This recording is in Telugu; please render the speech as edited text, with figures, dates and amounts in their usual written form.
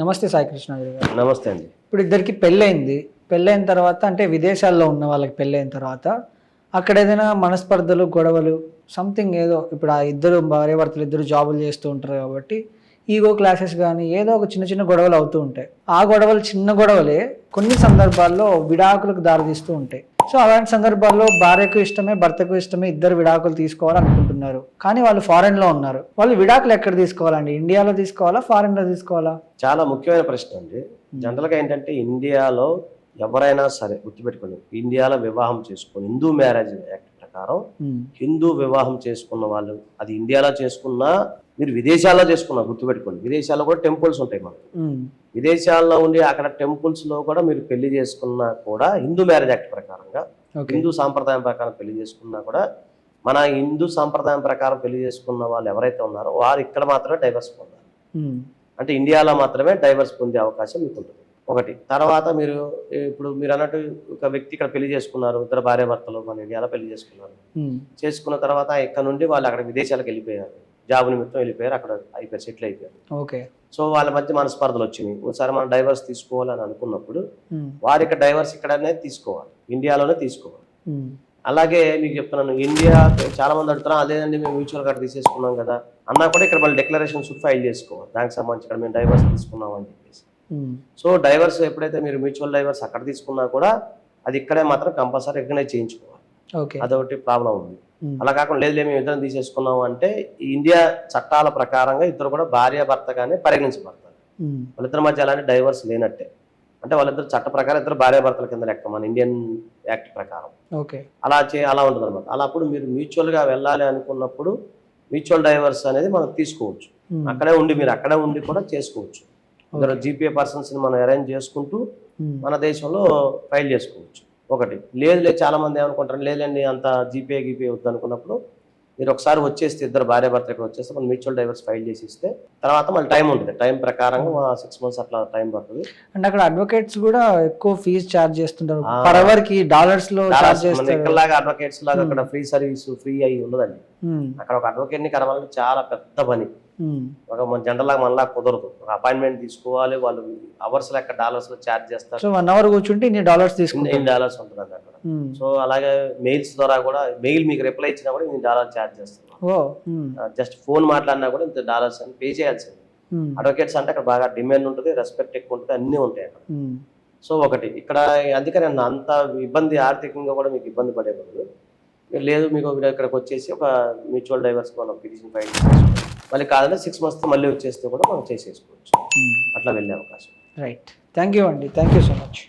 నమస్తే సాయి కృష్ణాగిరి గారు. నమస్తే అండి. ఇప్పుడు ఇద్దరికి పెళ్ళైన తర్వాత అంటే విదేశాల్లో ఉన్న వాళ్ళకి పెళ్ళైన తర్వాత అక్కడ ఏదైనా మనస్పర్ధలు గొడవలు సంథింగ్ ఏదో ఇప్పుడు ఆ ఇద్దరు భార్యాభర్తలు ఇద్దరు జాబులు చేస్తూ ఉంటారు కాబట్టి ఈగో క్లాసెస్ కానీ ఏదో ఒక చిన్న చిన్న గొడవలు అవుతూ ఉంటాయి. ఆ గొడవలు చిన్న గొడవలే కొన్ని సందర్భాల్లో విడాకులకు దారితీస్తూ ఉంటాయి. సో అలాంటి సందర్భాల్లో భార్యకు ఇష్టమే భర్తకు ఇష్టమే ఇద్దరు విడాకులు తీసుకోవాలనుకుంటున్నారు, కానీ వాళ్ళు ఫారెన్లో ఉన్నారు. వాళ్ళు విడాకులు ఎక్కడ తీసుకోవాలండి? ఇండియాలో తీసుకోవాలా ఫారెన్లో తీసుకోవాలా? చాలా ముఖ్యమైన ప్రశ్న అండి. జనరల్గా ఏంటంటే ఇండియాలో ఎవరైనా సరే గుర్తుపెట్టుకోండి, ఇండియాలో వివాహం చేసుకుని హిందూ మ్యారేజ్ యాక్ట్ ప్రకారం హిందూ వివాహం చేసుకున్న వాళ్ళు అది ఇండియాలో చేసుకున్నా మీరు విదేశాల్లో చేసుకున్నా గుర్తుపెట్టుకోండి, విదేశాల్లో కూడా టెంపుల్స్ ఉంటాయి మనకు. విదేశాల్లో ఉండి అక్కడ టెంపుల్స్ లో కూడా మీరు పెళ్లి చేసుకున్నా కూడా హిందూ మ్యారేజ్ యాక్ట్ ప్రకారంగా హిందూ సాంప్రదాయం ప్రకారం పెళ్లి చేసుకున్నా కూడా మన హిందూ సాంప్రదాయం ప్రకారం పెళ్లి చేసుకున్న వాళ్ళు ఎవరైతే ఉన్నారో వారు ఇక్కడ మాత్రమే డైవర్స్ పొందాలి. అంటే ఇండియాలో మాత్రమే డైవర్స్ పొందే అవకాశం మీకు ఉంటుంది. ఒకటి. తర్వాత మీరు ఇప్పుడు మీరు అన్నట్టు ఒక వ్యక్తి ఇక్కడ పెళ్లి చేసుకున్నారు, ఇద్దరు భార్యాభర్తలు మన ఇండియాలో పెళ్లి చేసుకున్నారు. చేసుకున్న తర్వాత ఇక్కడ నుండి వాళ్ళు అక్కడ విదేశాలకు వెళ్ళిపోయారు, జాబ్ నిమిత్తం వెళ్ళిపోయారు, అక్కడ అయిపోయారు, సెటిల్ అయిపోయారు. ఓకే. సో వాళ్ళ మధ్య మనస్పర్ధలు వచ్చినాయి. ఒకసారి మనం డైవర్స్ తీసుకోవాలని అనుకున్నప్పుడు వారి ఇక్కడ డైవర్స్ ఇక్కడనే తీసుకోవాలి, ఇండియాలోనే తీసుకోవాలి. అలాగే మీకు చెప్తున్నాను, ఇండియా చాలా మంది అడుగుతున్నా అదేనండి మేము మ్యూచువల్ కార్డు తీసేసుకున్నాం కదా అన్నా కూడా ఇక్కడ మళ్ళీ డిక్లరేషన్స్ ఫైల్ చేసుకోవాలి, దానికి సంబంధించి ఇక్కడ మేము డైవర్స్ తీసుకున్నాం అని చెప్పేసి. సో డైవర్స్ ఎప్పుడైతే మీరు మ్యూచువల్ డైవర్స్ అక్కడ తీసుకున్నా కూడా అది ఇక్కడే మాత్రం కంపల్సరీ రికగ్నైజ్ చేయించుకోవాలి. అదొకటి ప్రాబ్లం ఉంది. అలా కాకుండా లేదు మేము ఇద్దరం తీసేసుకున్నాం అంటే ఇండియా చట్టాల ప్రకారంగా ఇద్దరు కూడా భార్య భర్తగానే పరిగణించబడతారు. వాళ్ళిద్దరి మధ్య అలాంటి డైవర్స్ లేనట్టే, అంటే వాళ్ళిద్దరు చట్ట ప్రకారం ఇద్దరు భార్య భర్తల కింద లెక్క మన ఇండియన్ యాక్ట్ ప్రకారం. అలా ఉంటుంది అనమాట. అలా అప్పుడు మీరు మ్యూచువల్ గా వెళ్ళాలి అనుకున్నప్పుడు మ్యూచువల్ డైవర్స్ అనేది మనం తీసుకోవచ్చు. అక్కడే ఉండి మీరు అక్కడే ఉండి కూడా చేసుకోవచ్చు. ఇద్దరు జీపీఏ పర్సన్స్ ని మనం అరేంజ్ చేసుకుంటూ మన దేశంలో ఫైల్ చేసుకోవచ్చు. ఒకటి. లేదు చాలా మంది ఏమనుకుంటారు, లేదండి అంత జీపీఏ గీపీఏ వద్దు అనుకున్నప్పుడు మీరు ఒకసారి వచ్చేస్తే ఇద్దరు భార్య భర్త ఇక్కడ వచ్చేస్తే మనం మ్యూచువల్ డైవర్స్ ఫైల్ చేసి ఇస్తే తర్వాత మళ్ళీ టైం ఉంటుంది, టైం ప్రకారంగా 6 months అట్లా టైం పడుతుంది. అండ్ అక్కడ అడ్వకేట్స్ కూడా ఎక్కువ ఫీజు చార్జ్ చేస్తుంటారు, పర్ అవర్ కి డాలర్స్ లో చార్జ్ చేస్తారు. ఇక్కడలాగా అడ్వకేట్స్ లాగా అక్కడ ఫ్రీ సర్వీస్ ఫ్రీ అయ్యి ఉండదండి. అక్కడ ఒక అడ్వకేట్ ని కలవాలంటే చాలా పెద్ద పని. ఒక మన జనరల్ లాగా మనలా కుదరదు, ఒక అపాయింట్మెంట్ తీసుకోవాలి, వాళ్ళు అవర్స్ లెక్క డాలర్స్ లో చార్జ్ చేస్తారు. సో 1 hour కూర్చుంటే ఇన్ని డాలర్స్ తీసుకుంటే $8 ఉంటుంది అక్కడ. సో అలాగే మెయిల్స్ ద్వారా కూడా మెయిల్ మీకు రిప్లై ఇచ్చినా కూడా $8 చార్జ్ చేస్తున్నారు. జస్ట్ ఫోన్ మాట్లాడినా కూడా $8 అని పే చేయాల్సింది. అడ్వకేట్స్ అంటే అక్కడ బాగా డిమాండ్ ఉంటుంది, రెస్పెక్ట్ ఎక్కువ ఉంటుంది, అన్ని ఉంటాయి అక్కడ. సో ఒకటి ఇక్కడ అందుకని అంత ఇబ్బంది ఆర్థికంగా కూడా మీకు ఇబ్బంది పడే బదులు లేదు మీకు ఇక్కడికి వచ్చేసి ఒక మ్యూచువల్ డైవర్స్ మనం పిటిషన్ ఫైల్ చేసుకోవచ్చు, మళ్ళీ కాదంటే 6 months మళ్ళీ వచ్చేస్తే కూడా మనం చేసేసుకోవచ్చు. అట్లా వెళ్ళే అవకాశం. రైట్. థ్యాంక్ యూ అండి, థ్యాంక్ యూ సో మచ్.